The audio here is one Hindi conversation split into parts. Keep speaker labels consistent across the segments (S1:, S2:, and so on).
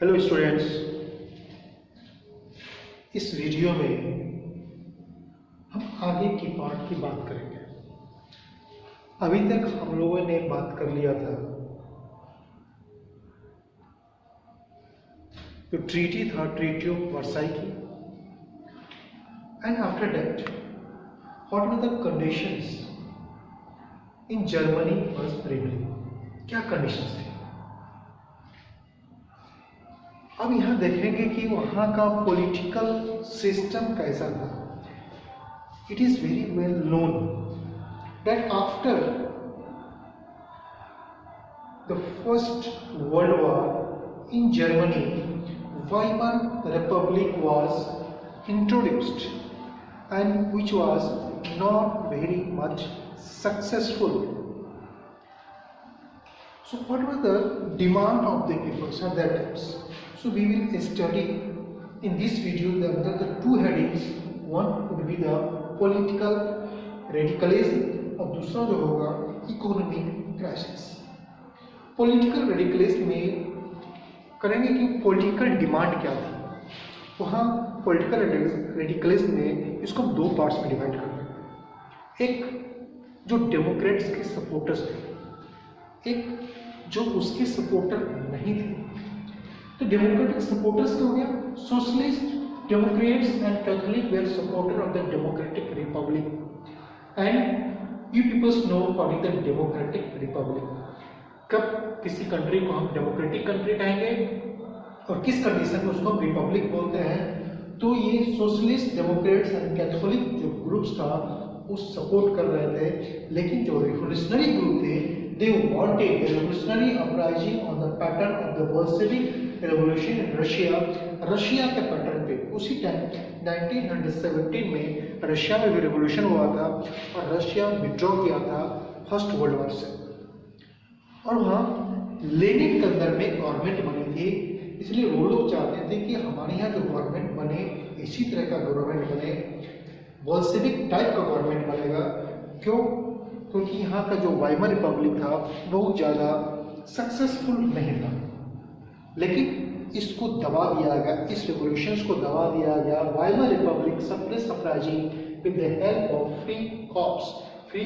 S1: हेलो स्टूडेंट्स, इस वीडियो में हम आगे की पार्ट की बात करेंगे। अभी तक हम लोगों ने बात कर लिया था जो ट्रीटी था, ट्रीटी ऑफ वर्साई की। And after that what were the conditions in Germany was prevailing, क्या कंडीशंस थे। अब यहाँ देखेंगे कि वहाँ का पॉलिटिकल सिस्टम कैसा था। It is very well known that after the first world war in Germany, Weimar Republic was introduced and which was not very much successful. So what were the demand of the people at that times? So we will study in this video the two headings. One would be the political radicalism और दूसरा जो होगा इकोनॉमिक क्राइसिस। पॉलिटिकल रेडिकलिज्म में करेंगे कि पॉलिटिकल डिमांड क्या थी। वहाँ पॉलिटिकल रेडिकलिज्म में इसको हम दो पार्ट्स में डिवाइड कर सकते हैं। एक जो डेमोक्रेट्स के सपोर्टर्स थे, एक जो उसके सपोर्टर नहीं थे। तो डेमोक्रेटिक सपोर्टर्स क्या हो गया? Socialist, democrats and Catholic were supporter of the democratic republic. And you peoples know what is the democratic republic. कब किसी कंट्री को हम डेमोक्रेटिक कंट्री कहेंगे और किस कंडीशन में उसको हम रिपब्लिक बोलते हैं। तो ये सोशलिस्ट, डेमोक्रेट्स एंड कैथोलिक जो ग्रुप्स था वो सपोर्ट कर रहे थे, लेकिन जो रिवोल्यूशनरी ग्रुप थे they wanted revolutionary uprising on the pattern of the Bolshevik revolution in Russia. Russia के पैटर्न पे उसी टाइम 1917 में रशिया में भी रिवॉल्यूशन हुआ था और रशिया विड्रॉ किया था फर्स्ट वर्ल्ड वॉर से। और वहाँ लेनिन के अंदर में गवर्नमेंट बनी थी, इसलिए वो लोग चाहते थे कि हमारे यहाँ जो गवर्नमेंट बने इसी तरह का गवर्नमेंट बने, बोल्शेविक टाइप का गवर्नमेंट बनेगा। क्यों? क्योंकि यहाँ का जो वाइमर रिपब्लिक था बहुत ज़्यादा सक्सेसफुल नहीं था, लेकिन इसको दबा दिया गया, इस रिवॉल्यूशन को दबा दिया गया। Weimar Republic suppress uprising with the help of free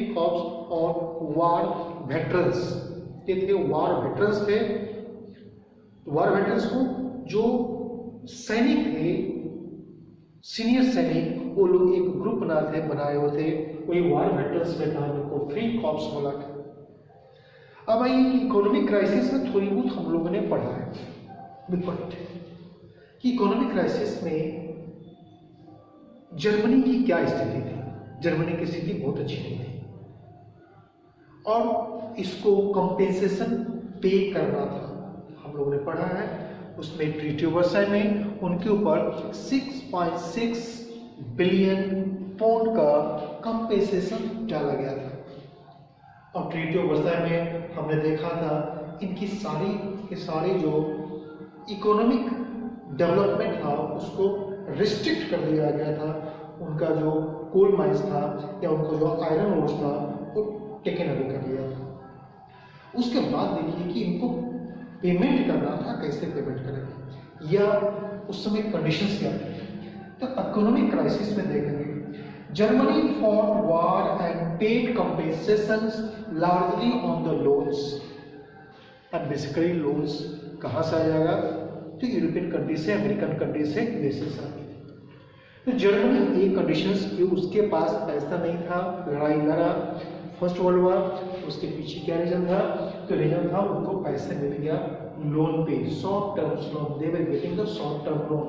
S1: corps और वार वेटरन्स। ये थे वार वेटरन्स थे। वार वेटरन्स को जो सैनिक थे, सीनियर सैनिक, वो लोग एक ग्रुप बनाए हुए थे, वही वार वेटरन्स में था, उनको फ्री कॉप्स बोला था। अब आई इकोनॉमिक क्राइसिस में थोड़ी बहुत हम लोगों ने पढ़ा है कि इकोनॉमिक क्राइसिस में जर्मनी की क्या स्थिति थी। जर्मनी की स्थिति बहुत अच्छी नहीं थी और इसको कंपेंसेशन पे करना था, हम लोगों ने पढ़ा है। उसमें ट्रीटी ऑफ वर्साई में उनके ऊपर 6.6 बिलियन पाउंड का कंपेंसेशन डाला गया था। और ट्रीटी ऑफ वर्साई में हमने देखा था इनकी सारी जो इकोनॉमिक डेवलपमेंट था उसको रिस्ट्रिक्ट कर दिया गया था। उनका जो कोल माइंस था या उनको जो आयरन ओर्स था वो टेकन अवे कर दिया था। उसके बाद देखिए कि इनको पेमेंट करना था, कैसे पेमेंट करेंगे या उस समय कंडीशंस क्या थे। तो इकोनॉमिक क्राइसिस में देखेंगे Germany fought war and paid compensations largely on the loans. And basically loans कहाँ से आ जाएगा? तो यूरोपियन कंट्री से, अमेरिकन कंट्री से, यूएसए से। तो जर्मनी ये कंडीशंस कि उसके पास पैसा नहीं था, लड़ाई लड़ा फर्स्ट वर्ल्ड वॉर, उसके पीछे क्या रीजन था? तो रीजन था उनको पैसे मिल गया लोन पे, short term loan, they were getting the short term loan.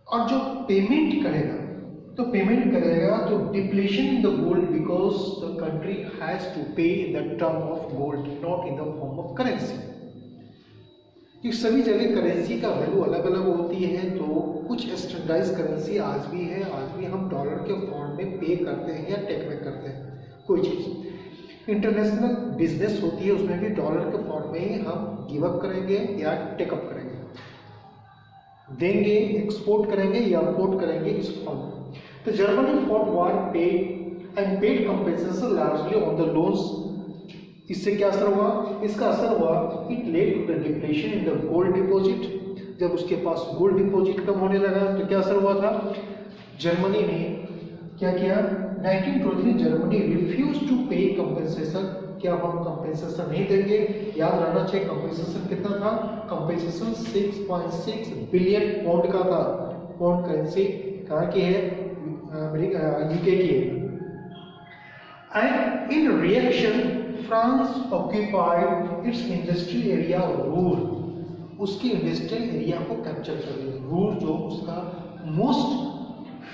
S1: और जो पेमेंट करेगा तो depletion in the gold, because the country has to pay in the term of gold, not in the form of currency. कि सभी जगह करेंसी का वैल्यू अलग अलग होती है, तो कुछ स्टैंडर्डाइज करेंसी आज भी है, आज भी हम डॉलर के फॉर्म में पे करते हैं या टेक में करते हैं कोई चीज़। इंटरनेशनल बिजनेस होती है उसमें भी डॉलर के फॉर्म में ही हम गिव अप करेंगे या टेकअप करेंगे, देंगे, एक्सपोर्ट करेंगे या इम्पोर्ट करेंगे इस फॉर्म में। तो Germany fought war paid and paid compensation largely on the loans इससे क्या असर हुआ? इसका असर हुआ it led to the depletion in the gold deposit. जब उसके पास गोल्ड डिपॉजिट कम होने लगा तो क्या असर हुआ था? जर्मनी ने क्या किया? 1923 जर्मनी रिफ्यूज टू पे कंपेंसेशन। क्या हम कंपेंसेशन नहीं देंगे? याद रहना चाहिए कंपेंसेशन कितना था? कंपेंसेशन 6.6 बिलियन पाउंड का था। पाउंड करेंसी कहाँ की है? यूके की है। And in reaction France occupied it's industrial area Ruhr. उसके इंडस्ट्रियल एरिया को कैप्चर कर लिया। रूर जो उसका मोस्ट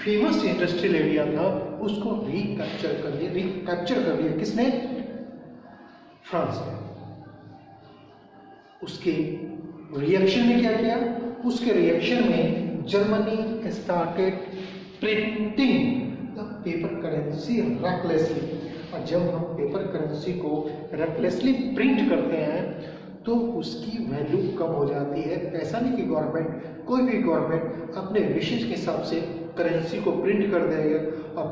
S1: फेमस इंडस्ट्रियल एरिया था उसको रिकैप्चर कर लिया। किसने? फ्रांस ने। उसके रिएक्शन में क्या किया? उसके रिएक्शन में Germany started printing the paper currency recklessly. और जब हम पेपर करेंसी को रेकलेसली प्रिंट करते हैं तो उसकी वैल्यू कम हो जाती है। ऐसा नहीं कि गवर्नमेंट, कोई भी गवर्नमेंट अपने विशेष के हिसाब से करेंसी को प्रिंट कर देगा और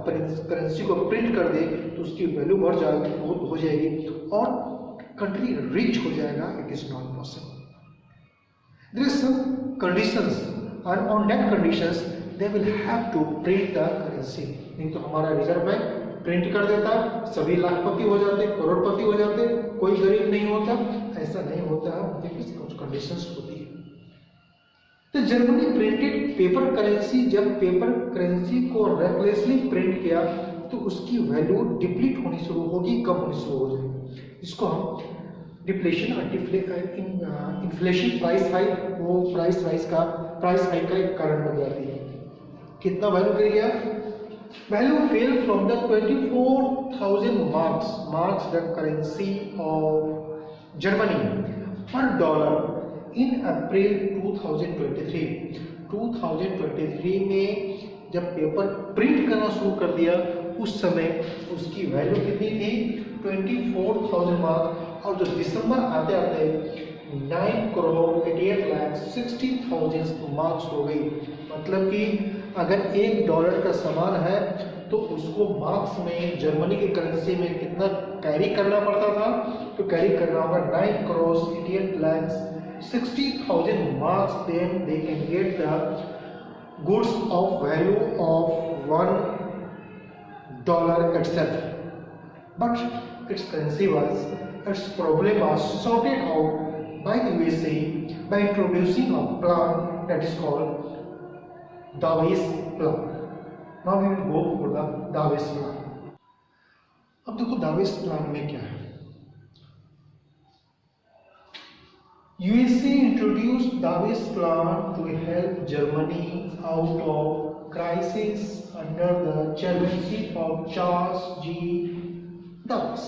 S1: करेंसी को प्रिंट कर दे तो उसकी वैल्यू बढ़ जाएगी, बहुत हो जाएगी और कंट्री रिच हो जाएगा। It is not possible. There is some conditions and on that conditions they will have to print the currency. नहीं तो हमारा रिजर्व बैंक प्रिंट कर देता, सभी लाखपति हो जाते, करोड़पति हो जाते, कोई गरीब नहीं होता। ऐसा नहीं होता, उनके कुछ कंडीशंस होती है। तो जर्मनी प्रिंटेड पेपर करेंसी। जब पेपर करेंसी को रेकलेसली प्रिंट किया तो उसकी वैल्यू डिप्लीट होनी शुरू होगी, कम होनी शुरू हो जाएगी। इसको हम डिप्लेशन और इन्फ्लेशन, प्राइस हाइक, वो प्राइस हाइक का एक कारण बन जाती है। कितना वैल्यू गिर गया? Value fell from the 24,000 marks the currency of Germany पर डॉलर इन अप्रैल 2023। 2023 में जब पेपर प्रिंट करना शुरू कर दिया उस समय उसकी वैल्यू कितनी थी? 24,000 मार्क्स। और जो दिसंबर आते आते 9,88,60,000 मार्क्स हो गई। मतलब कि अगर $1 का सामान है तो उसको मार्क्स में जर्मनी की करेंसी में कितना कैरी करना पड़ता था? तो कैरी करना होगा 9,88,60,000 marks, then they can get the goods of value of $1 itself. But its problem was sorted out by the USA by introducing a plan that is called Dawes Plan. Now we will go for the Dawes Plan. अब देखो Dawes Plan में क्या है? USA introduced Dawes Plan to help Germany out of crisis under the chairmanship of Charles G. Dawes.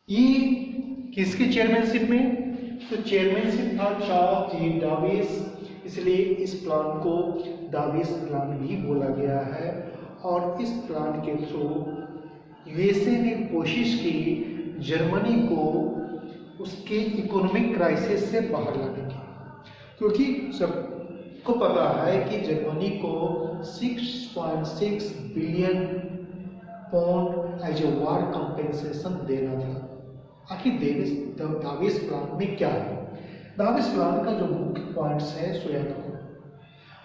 S1: ये किसके चेयरमैनशिप में? तो चेयरमैनशिप था चार्ल्स जी डावेस, इसलिए इस प्लान को डावेस प्लान भी बोला गया है। और इस प्लान के थ्रू यूएसए ने कोशिश की जर्मनी को उसके इकोनॉमिक क्राइसिस से बाहर लाने की, क्योंकि सबको पता है कि जर्मनी को 6.6 billion pound as a war compensation देना था। आखिर दावेस प्लान में क्या है? दावेस प्लान का जो मुख्य पॉइंट्स है सो याद रखो।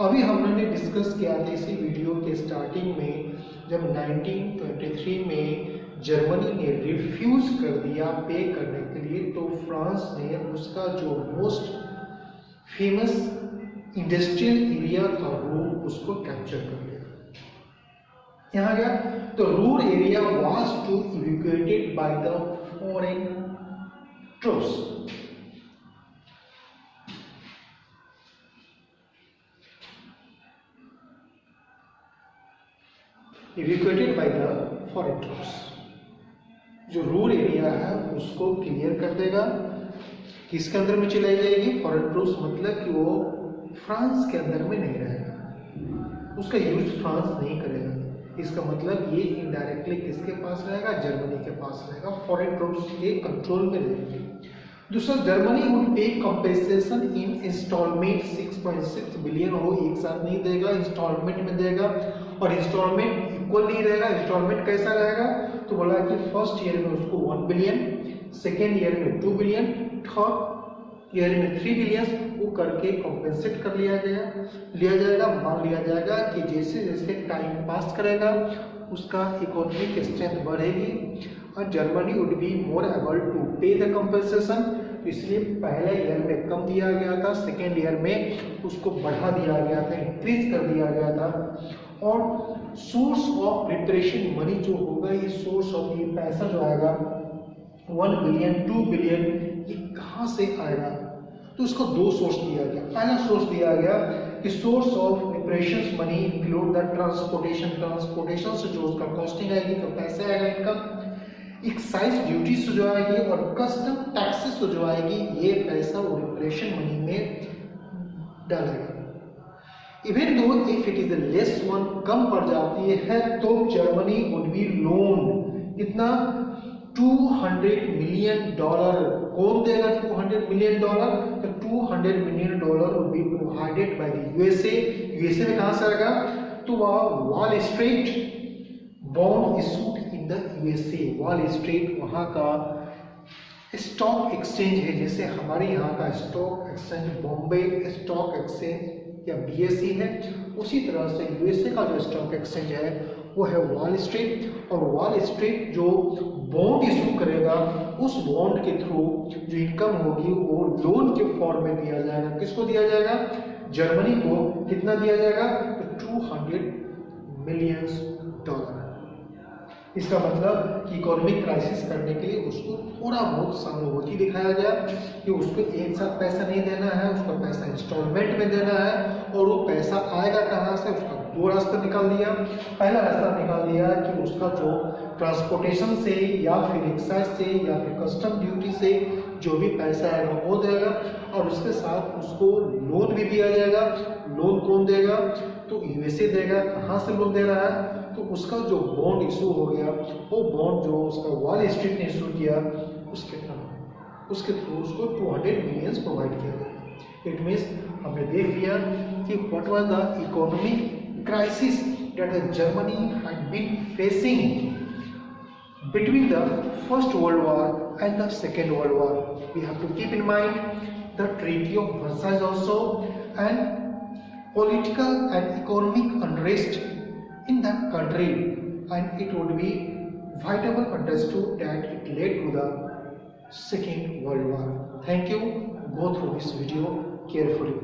S1: अभी हमने डिस्कस किया था इसी वीडियो के स्टार्टिंग में, जब 1923 में जर्मनी ने रिफ्यूज कर दिया पे करने के लिए, तो फ्रांस ने उसका जो मोस्ट फेमस इंडस्ट्रियल एरिया था रूर, उसको कैप्चर कर लिया। यहाँ गया तो Ruhr area was to evacuated by the foreign troops. Evacuated by the foreign troops. जो रूर एरिया है उसको क्लियर कर देगा। किसके अंदर में चलाई जाएगी? फॉरेन ट्रूप्स, मतलब कि वो फ्रांस के अंदर में नहीं रहेगा, उसका यूज फ्रांस नहीं करेगा। इसका मतलब ये इनडायरेक्टली किसके पास रहेगा? जर्मनी के पास रहेगा, फॉरेन ट्रूप्स के कंट्रोल में रहेगी। दूसरा, जर्मनी वुड पे कंपेंसेशन इन इंस्टॉलमेंट। 6.6 बिलियन वो एक साथ नहीं देगा, इंस्टॉलमेंट में देगा। और इंस्टॉलमेंट इक्वल नहीं रहेगा। इंस्टॉलमेंट कैसा रहेगा, तो बोला कि फर्स्ट ईयर में उसको 1 बिलियन, सेकेंड ईयर में 2 बिलियन, थर्ड ईयर में 3 बिलियन वो करके कॉम्पेंसेट कर लिया जाएगा। मान लिया जाएगा कि जैसे जैसे टाइम पास करेगा उसका इकोनॉमिक स्ट्रेंथ बढ़ेगी और Germany would be more able to pay the compensation. तो इसलिए पहले ईयर में कम दिया गया था, सेकेंड ईयर में उसको बढ़ा दिया गया था, इंक्रीज कर दिया गया था। और सोर्स ऑफ प्रिपरेशन मनी जो होगा, ये सोर्स ऑफ ये पैसा जो आएगा 1 बिलियन 2 बिलियन, ये कहाँ से आएगा, तो इसको दो सोर्स दिया गया। पहला सोर्स दिया गया कि source of preparation money include the transportation से जो उसका कॉस्टिंग आएगी तो पैसे आएगा इनकम, एक्साइज ड्यूटी से जो आएगी और कस्टम टैक्सेस से जो आएगी, ये पैसा वो प्रिपरेशन मनी में डालेगा। Even though if it is the less one, कम पड़ जाती है तो जर्मनी वुड बी लोन कितना, $200 मिलियन। कौन देगा $200 मिलियन? तो $200 million would be provided by the USA. USA में कहां से आएगा, तो वह wall street bond issued in the USA. Wall street वहां का स्टॉक एक्सचेंज है, जैसे हमारे यहाँ का stock exchange Bombay stock exchange या बीएसई है, उसी तरह से यूएसए का जो स्टॉक एक्सचेंज है वो है वॉल स्ट्रीट। और वॉल स्ट्रीट जो बॉन्ड इशू करेगा, उस बॉन्ड के थ्रू जो इनकम होगी वो लोन के फॉर्म में दिया जाएगा। किसको दिया जाएगा? जर्मनी को। कितना दिया जाएगा? तो $200 मिलियन। इसका मतलब कि इकोनॉमिक क्राइसिस करने के लिए उसको थोड़ा बहुत सहानुभूति दिखाया गया कि उसको एक साथ पैसा नहीं देना है, उसको पैसा इंस्टॉलमेंट में देना है। और वो पैसा आएगा कहाँ से, उसका दो रास्ता निकाल दिया। पहला रास्ता निकाल दिया कि उसका जो ट्रांसपोर्टेशन से या फिर एक्साइज से या फिर कस्टम ड्यूटी से जो भी पैसा आएगा वो देगा, और उसके साथ उसको लोन भी दिया जाएगा। लोन कौन देगा? तो यूएसए देगा। कहाँ से लोन दे रहा है? तो उसका जो बॉन्ड इशू हो गया, वो बॉन्ड जो उसका वॉल स्ट्रीट ने इशू किया, उसके थ्रू उसको $200 मिलियन प्रोवाइड किया गया। इट मीन्स हमने देख लिया कि what was the economic crisis that the Germany had been facing between the First World War and the Second World War. We have to keep in mind the Treaty of Versailles also, and political and economic unrest in the country, and it would be vitally understood that it led to the Second World War. Thank you. Go through this video carefully.